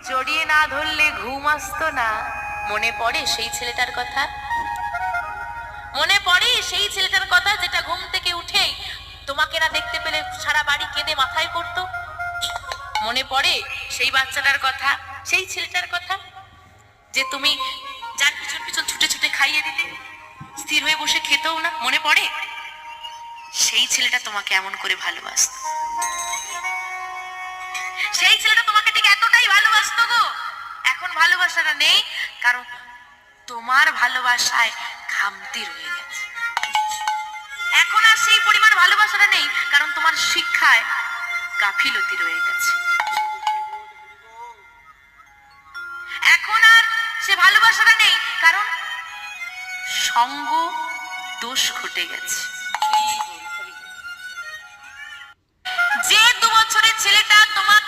জড়িয়ে না ধরলে ঘুম আসতো না। মনে পড়ে সেই ছেলেটার কথা? মনে পড়ে সেই ছেলেটার কথা যেটা ঘুম থেকে উঠেই তোমাকে না দেখতে পেলে সারা বাড়ি কেঁদে মাথায় পড়তো? মনে পড়ে সেই বাচ্চাটার কথা, সেই ছেলেটার কথা যে তুমি যার পিছন পিছন ছুটে ছুটে খাইয়ে দিতে, স্থির হয়ে বসে খেতেও না? মনে পড়ে সেই ছেলেটা তোমাকে এমন করে ভালোবাসতো? সেই ছেলেটা তোমাকে ঠিক এতটাই ভালোবাসতো গো। এখন ভালোবাসাটা নেই, কারণ তোমার ভালোবাসায় খামতি রয়ে গেছে। এখন আর সেই পরিমাণ ভালোবাসাটা নেই, কারণ তোমার শিক্ষায় গাফিলতি রয়ে গেছে। এখন আর সে ভালোবাসাটা নেই, কারণ সঙ্গ দোষ ঘটে গেছে। যে 2 বছরের ছেলেটা তোমাকে